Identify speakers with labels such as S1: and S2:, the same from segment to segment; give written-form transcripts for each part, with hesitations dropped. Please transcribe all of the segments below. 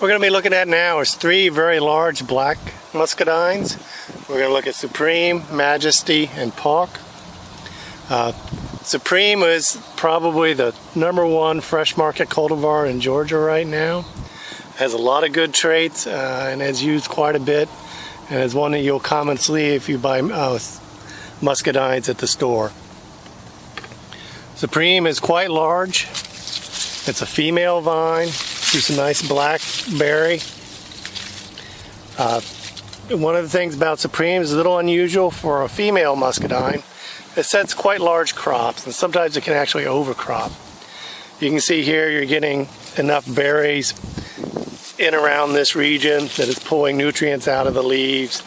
S1: We're going to be looking at now is 3 very large black muscadines. We're going to look at Supreme, Majesty, and Paulk. Supreme is probably the #1 fresh market cultivar in Georgia right now. Has a lot of good traits and is used quite a bit, and is one that you'll commonly see if you buy muscadines at the store. Supreme is quite large. It's a female vine. Just a nice black berry. One of the things about Supreme is a little unusual for a female muscadine. It sets quite large crops, and sometimes it can actually overcrop. You can see here you're getting enough berries in around this region that it's pulling nutrients out of the leaves,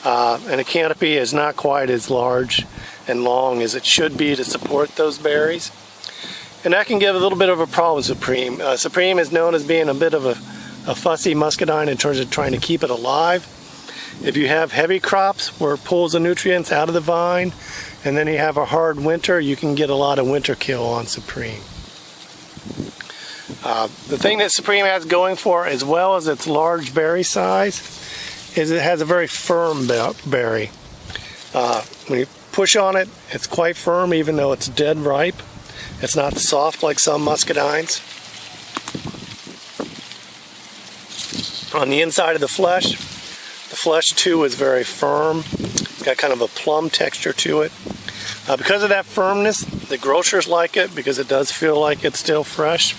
S1: and the canopy is not quite as large and long as it should be to support those berries. And that can give a little bit of a problem with Supreme. Supreme is known as being a bit of a fussy muscadine in terms of trying to keep it alive. If you have heavy crops where it pulls the nutrients out of the vine, and then you have a hard winter, you can get a lot of winter kill on Supreme. The thing that Supreme has going for, as well as its large berry size, is it has a very firm berry. When you push on it, it's quite firm even though it's dead ripe. It's not soft like some muscadines. On the inside of the flesh too is very firm. It's got kind of a plum texture to it. Because of that firmness, the grocers like it because it does feel like it's still fresh.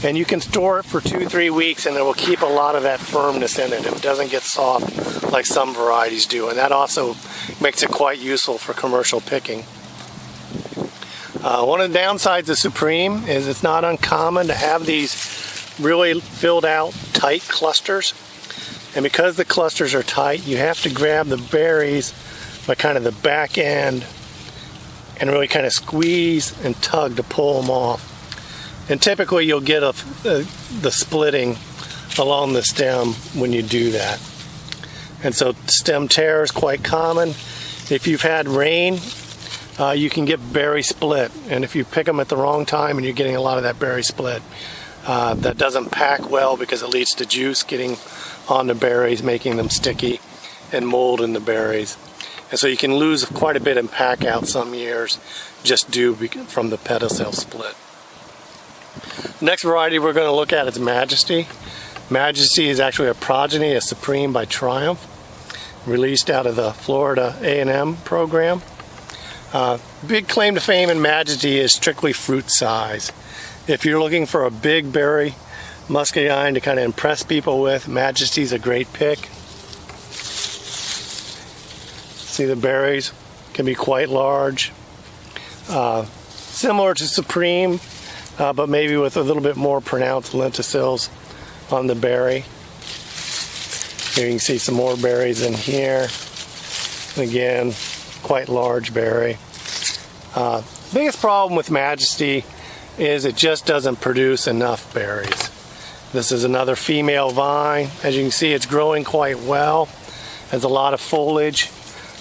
S1: And you can store it for 2-3 weeks and it will keep a lot of that firmness in it. It doesn't get soft like some varieties do. And that also makes it quite useful for commercial picking. One of the downsides of Supreme is it's not uncommon to have these really filled out tight clusters. And because the clusters are tight, you have to grab the berries by kind of the back end and really kind of squeeze and tug to pull them off. And typically you'll get the splitting along the stem when you do that. And so stem tear is quite common. If you've had rain, you can get berry split, and if you pick them at the wrong time and you're getting a lot of that berry split, that doesn't pack well because it leads to juice getting on the berries, making them sticky and mold in the berries. And so you can lose quite a bit in pack out some years just due from the pedicel split. The next variety we're going to look at is Majesty. Majesty is actually a progeny of Supreme by Triumph, released out of the Florida A&M program. Big claim to fame in Majesty is strictly fruit size. If you're looking for a big berry muscadine to kind of impress people with, Majesty is a great pick. See, the berries can be quite large. Similar to Supreme, but maybe with a little bit more pronounced lenticels on the berry. Here you can see some more berries in here. Again, quite large berry. Biggest problem with Majesty is it just doesn't produce enough berries. This is another female vine. As you can see, it's growing quite well. Has a lot of foliage.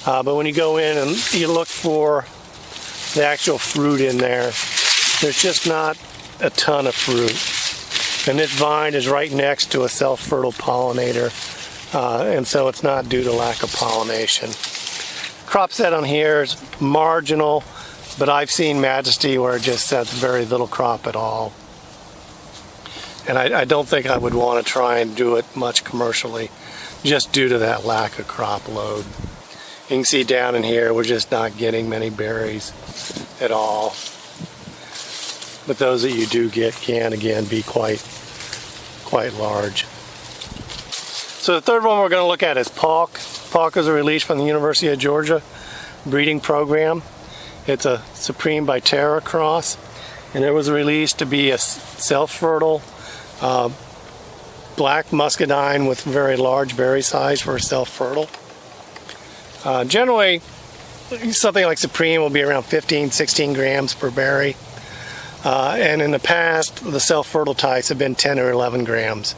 S1: But when you go in and you look for the actual fruit in there, there's just not a ton of fruit. And this vine is right next to a self-fertile pollinator, and so it's not due to lack of pollination. Crop set on here is marginal, but I've seen Majesty where it just sets very little crop at all. And I don't think I would want to try and do it much commercially, just due to that lack of crop load. You can see down in here we're just not getting many berries at all. But those that you do get can again be quite large. So the third one we're going to look at is Paulk. Paulk is a release from the University of Georgia breeding program. It's a Supreme by Terra cross, and it was released to be a self-fertile black muscadine with very large berry size for a self-fertile. Generally, something like Supreme will be around 15-16 grams per berry, and in the past the self-fertile types have been 10 or 11 grams.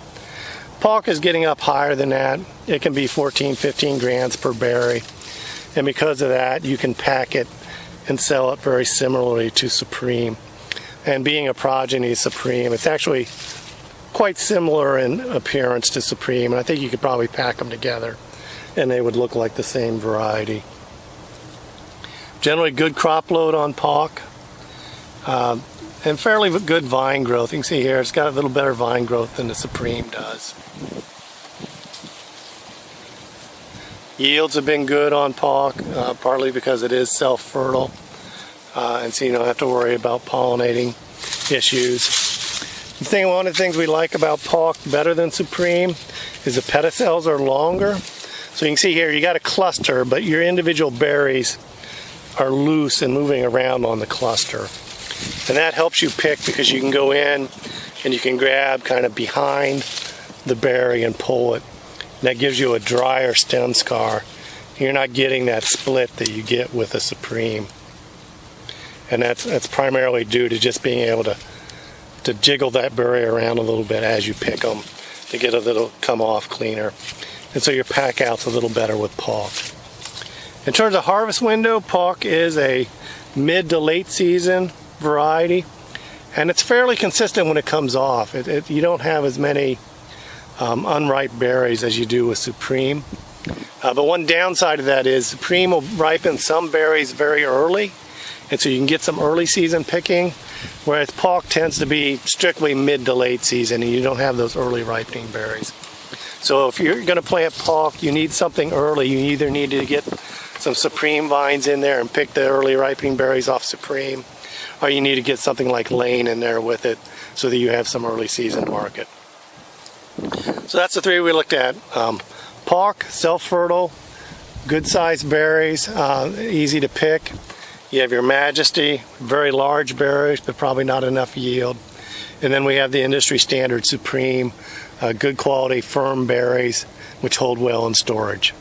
S1: Paulk is getting up higher than that. It can be 14-15 grams per berry, and because of that you can pack it and sell it very similarly to Supreme. And being a progeny of Supreme, it's actually quite similar in appearance to Supreme, and I think you could probably pack them together and they would look like the same variety. Generally good crop load on Paulk, and fairly good vine growth. You can see here it's got a little better vine growth than the Supreme does. Yields have been good on Paulk, partly because it is self-fertile, and so you don't have to worry about pollinating issues. One of the things we like about Paulk better than Supreme is the pedicels are longer. So you can see here you got a cluster, but your individual berries are loose and moving around on the cluster. And that helps you pick because you can go in and you can grab kind of behind the berry and pull it. And that gives you a drier stem scar. You're not getting that split that you get with a Supreme. And that's primarily due to just being able to jiggle that berry around a little bit as you pick them to get a little come off cleaner. And so your pack out's a little better with Paulk. In terms of harvest window, Paulk is a mid to late season variety, and it's fairly consistent when it comes off. You don't have as many unripe berries as you do with Supreme. But one downside of that is Supreme will ripen some berries very early, and so you can get some early season picking, whereas Paulk tends to be strictly mid to late season and you don't have those early ripening berries. So if you're going to plant Paulk, you need something early. You either need to get some Supreme vines in there and pick the early ripening berries off Supreme, or you need to get something like Lane in there with it so that you have some early season market. So that's the three we looked at. Paulk, self-fertile, good sized berries, easy to pick. You have your Majesty, very large berries, but probably not enough yield. And then we have the industry standard Supreme, good quality, firm berries, which hold well in storage.